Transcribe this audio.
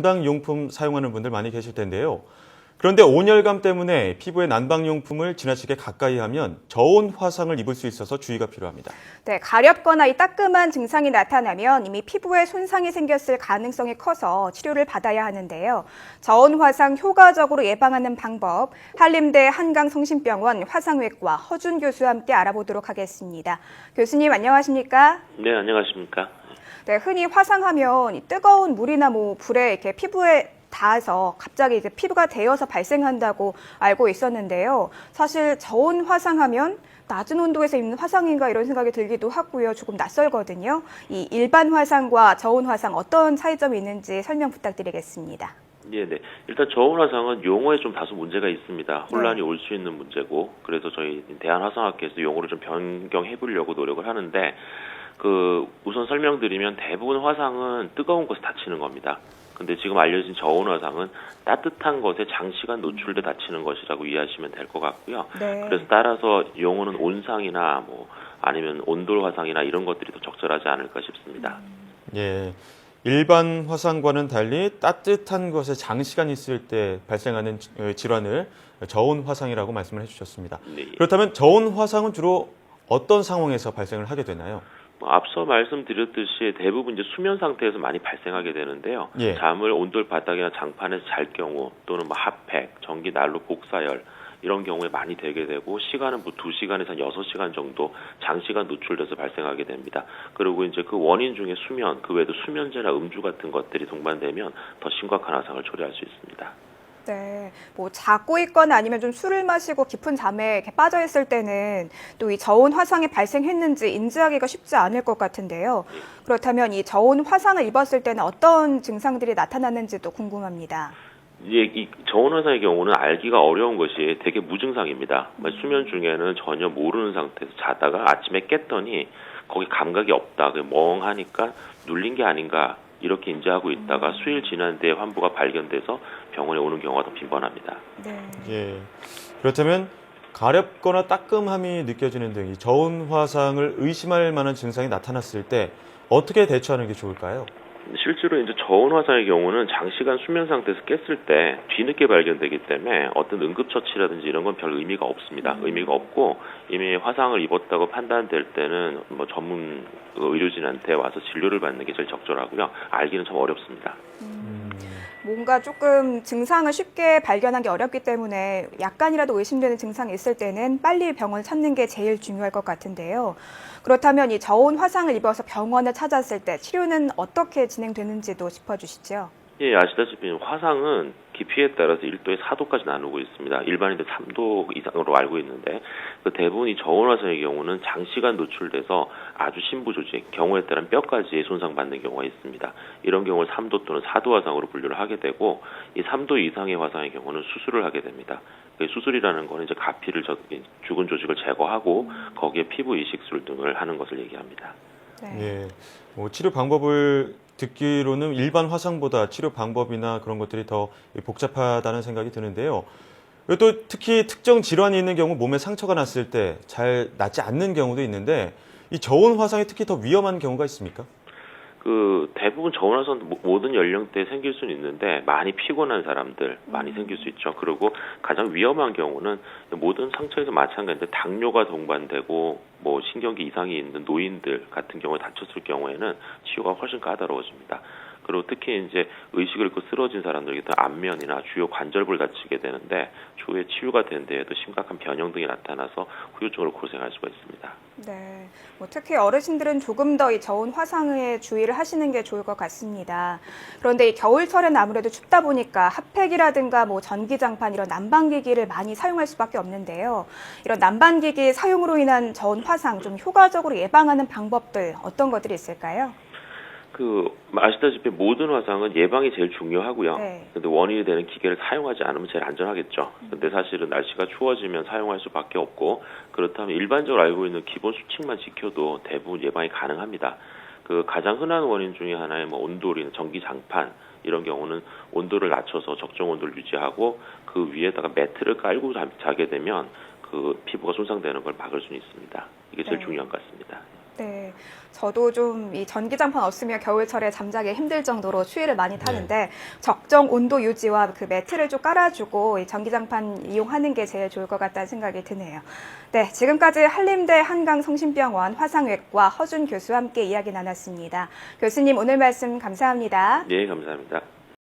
난방용품 사용하는 분들 많이 계실 텐데요. 그런데 온열감 때문에 피부에 난방용품을 지나치게 가까이 하면 저온 화상을 입을 수 있어서 주의가 필요합니다. 네, 가렵거나 이 따끔한 증상이 나타나면 이미 피부에 손상이 생겼을 가능성이 커서 치료를 받아야 하는데요. 저온 화상 효과적으로 예방하는 방법, 한림대 한강성심병원 화상외과 허준 교수와 함께 알아보도록 하겠습니다. 교수님 안녕하십니까? 네, 안녕하십니까? 네, 흔히 화상하면 이 뜨거운 물이나 불에 이렇게 피부에 닿아서 갑자기 이제 피부가 데여서 발생한다고 알고 있었는데요. 사실 저온 화상하면 낮은 온도에서 입는 화상인가 이런 생각이 들기도 하고요. 조금 낯설거든요. 이 일반 화상과 저온 화상 어떤 차이점이 있는지 설명 부탁드리겠습니다. 네. 일단 저온 화상은 용어에 좀 다소 문제가 있습니다. 혼란이 올 수 있는 문제고, 그래서 저희 대한화상학회에서 용어를 좀 변경해 보려고 노력을 하는데, 우선 설명드리면 대부분 화상은 뜨거운 곳에 다치는 겁니다. 근데 지금 알려진 저온 화상은 따뜻한 것에 장시간 노출돼 다치는 것이라고 이해하시면 될 것 같고요. 네. 그래서 따라서 용어는 온상이나 아니면 온돌 화상이나 이런 것들이 더 적절하지 않을까 싶습니다. 예, 일반 화상과는 달리 따뜻한 곳에 장시간 있을 때 발생하는 질환을 저온 화상이라고 말씀을 해주셨습니다. 네. 그렇다면 저온 화상은 주로 어떤 상황에서 발생을 하게 되나요? 앞서 말씀드렸듯이 대부분 이제 수면 상태에서 많이 발생하게 되는데요. 예. 잠을 온돌 바닥이나 장판에서 잘 경우 또는 핫팩, 전기 난로 복사열 이런 경우에 많이 되게 되고 시간은 2시간에서 한 6시간 정도 장시간 노출돼서 발생하게 됩니다. 그리고 이제 그 원인 중에 수면, 그 외에도 수면제나 음주 같은 것들이 동반되면 더 심각한 화상을 초래할 수 있습니다. 네, 자고 있거나 아니면 좀 술을 마시고 깊은 잠에 이렇게 빠져 있을 때는 또 이 저온 화상이 발생했는지 인지하기가 쉽지 않을 것 같은데요. 그렇다면 이 저온 화상을 입었을 때는 어떤 증상들이 나타나는지도 궁금합니다. 이 저온 화상의 경우는 알기가 어려운 것이 되게 무증상입니다. 수면 중에는 전혀 모르는 상태에서 자다가 아침에 깼더니 거기 감각이 없다, 멍하니까 눌린 게 아닌가 이렇게 인지하고 있다가 수일 지난 뒤에 환부가 발견돼서 병원에 오는 경우가 더 빈번합니다. 네. 예. 그렇다면 가렵거나 따끔함이 느껴지는 등 이 저온 화상을 의심할 만한 증상이 나타났을 때 어떻게 대처하는 게 좋을까요? 실제로 이제 저온 화상의 경우는 장시간 수면 상태에서 깼을 때 뒤늦게 발견되기 때문에 어떤 응급처치라든지 이런 건 별 의미가 없습니다. 의미가 없고 이미 화상을 입었다고 판단될 때는 전문 의료진한테 와서 진료를 받는 게 제일 적절하고요. 알기는 좀 어렵습니다. 뭔가 조금 증상을 쉽게 발견하기 어렵기 때문에 약간이라도 의심되는 증상이 있을 때는 빨리 병원을 찾는 게 제일 중요할 것 같은데요. 그렇다면 이 저온 화상을 입어서 병원을 찾았을 때 치료는 어떻게 진행되는지도 짚어주시죠. 예, 아시다시피 화상은 깊이에 따라서 1도에 4도까지 나누고 있습니다. 일반인들 3도 이상으로 알고 있는데 대부분 이 저온 화상의 경우는 장시간 노출돼서 아주 심부 조직, 경우에 따른 뼈까지 손상받는 경우가 있습니다. 이런 경우를 3도 또는 4도 화상으로 분류를 하게 되고 이 3도 이상의 화상의 경우는 수술을 하게 됩니다. 수술이라는 거는 이제 가피를 죽은 조직을 제거하고 거기에 피부 이식술 등을 하는 것을 얘기합니다. 네. 예, 치료 방법을 듣기로는 일반 화상보다 치료 방법이나 그런 것들이 더 복잡하다는 생각이 드는데요. 또 특히 특정 질환이 있는 경우 몸에 상처가 났을 때 잘 낫지 않는 경우도 있는데 이 저온 화상이 특히 더 위험한 경우가 있습니까? 대부분 저온 화상 모든 연령대에 생길 수는 있는데 많이 피곤한 사람들 많이 생길 수 있죠. 그리고 가장 위험한 경우는 모든 상처에서 마찬가지인데 당뇨가 동반되고 신경계 이상이 있는 노인들 같은 경우에 다쳤을 경우에는 치료가 훨씬 까다로워집니다. 그리고 특히 이제 의식을 잃고 쓰러진 사람들에게 안면이나 주요 관절부를 다치게 되는데 추후에 치유가 된 데에도 심각한 변형 등이 나타나서 후유증으로 고생할 수가 있습니다. 네, 특히 어르신들은 조금 더 이 저온 화상에 주의를 하시는 게 좋을 것 같습니다. 그런데 이 겨울철에는 아무래도 춥다 보니까 핫팩이라든가 전기장판 이런 난방기기를 많이 사용할 수밖에 없는데요. 이런 난방기기 사용으로 인한 저온 화상 좀 효과적으로 예방하는 방법들 어떤 것들이 있을까요? 아시다시피 모든 화상은 예방이 제일 중요하고요. 네. 근데 원인이 되는 기계를 사용하지 않으면 제일 안전하겠죠. 근데 사실은 날씨가 추워지면 사용할 수밖에 없고 그렇다면 일반적으로 알고 있는 기본 수칙만 지켜도 대부분 예방이 가능합니다. 가장 흔한 원인 중에 하나의 온돌이나 전기장판 이런 경우는 온도를 낮춰서 적정 온도를 유지하고 그 위에다가 매트를 깔고 자게 되면 피부가 손상되는 걸 막을 수는 있습니다. 이게 제일 중요한 것 같습니다. 네. 저도 좀 이 전기장판 없으면 겨울철에 잠자기 힘들 정도로 추위를 많이 타는데 적정 온도 유지와 그 매트를 좀 깔아주고 이 전기장판 이용하는 게 제일 좋을 것 같다는 생각이 드네요. 네, 지금까지 한림대 한강성심병원 화상외과 허준 교수와 함께 이야기 나눴습니다. 교수님 오늘 말씀 감사합니다. 네, 감사합니다.